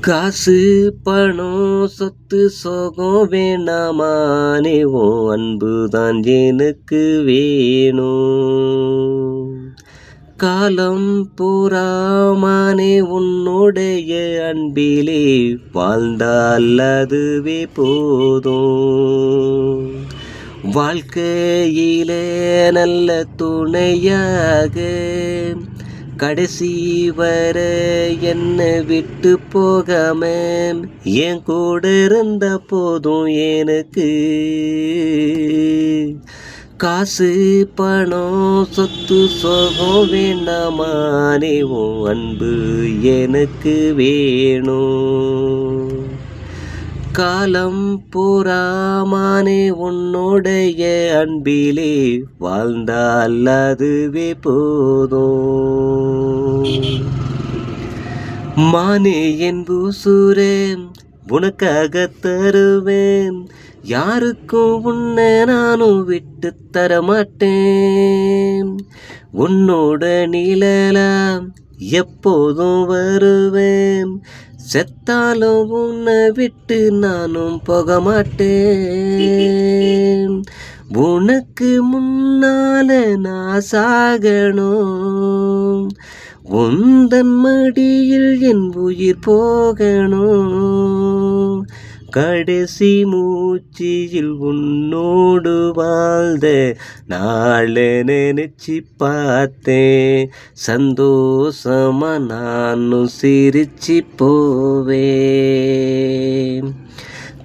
காசு பணம் சொத்து சோகம் வேணாமானே உன் அன்புதான் எனக்கு வேணும். காலம் பூராமானே உன்னுடைய அன்பிலே வாழ்ந்தால் அதுவே போதும். வாழ்க்கையிலே நல்ல துணையாக கடைசி வர என்னை விட்டு போகாம என் கூட இருந்த போதும் எனக்கு. காசு பணம் சொத்து சோகம் வேண்டாமானே உன் அன்பு எனக்கு வேணும். காலம் பூராமானே உன்னுடைய அன்பிலே வாழ்ந்தால் அதுவே போதும். மானே என் பூசுரே உனக்காக தருவேன், யாருக்கும் உன்னை நானும் விட்டு தரமாட்டேன். உன்னோட நிழலாம் எப்போதும் வருவேன், செத்தாலும் உன்னை விட்டு நானும் போக மாட்டேன். உனக்கு முன்னால நான் சாகணும், உந்தன் மடியில் என் உயிர் போகணும். கடைசி மூச்சியில் உன்னோடு வாழ்ந்த நாளை நினைச்சி பார்த்தேன், சந்தோஷமா நானும் சிரிச்சு போவேன்.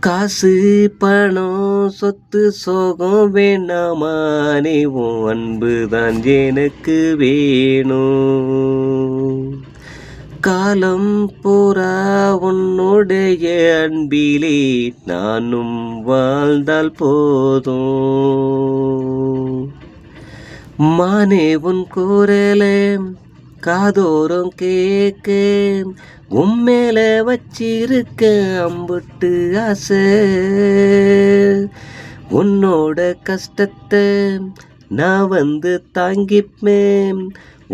காசு பணம் சொத்து சோகம் வேணாமானே உன் அன்புதான் எனக்கு வேணும். காலம் பூரா உன்னுடைய அன்பிலே நானும் வாழ்ந்தால் போதும். மானே உன் குரலே காதோரம் கேட்க உம்மேல வச்சிருக்க அம்புட்டு ஆசை. உன்னோட கஷ்டத்தை நான் வந்து தாங்கிப்பேன்,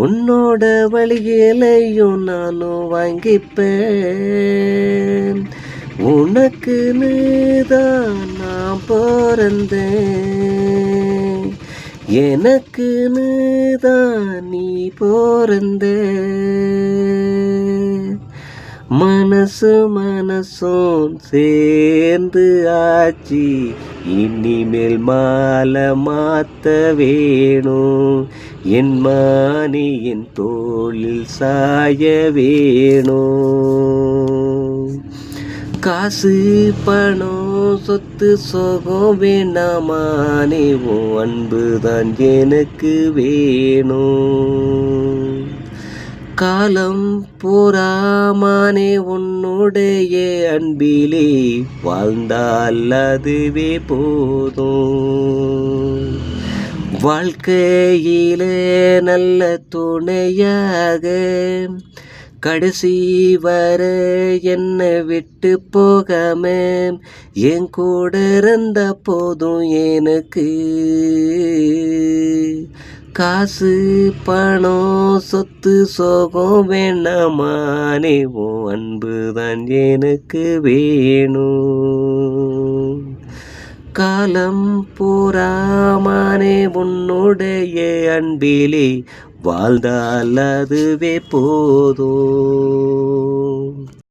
உன்னோட வழிகளையும் நானும் வாங்கிப்பேன். உனக்குன்னு தான் நான் பிறந்தேன், எனக்குன்னு தான் நீ பிறந்த. மனசும் சேர்ந்து ஆச்சு, இனிமேல் மாலை மாத்த வேணும். என் மானி என் தோளில் சாய வேணும். காசு பணம் சொத்து சோகம் வேணாமானே உன் அன்புதான் எனக்கு வேணும். காலம் பூராமானே உன்னுடைய அன்பிலே வாழ்ந்தால் அதுவே போதும். வாழ்க்கையிலே நல்ல துணையாக கடைசி வர என்னை விட்டு போகாம என் கூட இருந்த போதும் எனக்கு. காசு பணம் சொத்து சோகம் வேணாமானே உன் அன்புதான் எனக்கு வேணும். காலம் பூராமானே உன்னுடைய அன்பிலே வாழ்ந்தால் அதுவே போதும்.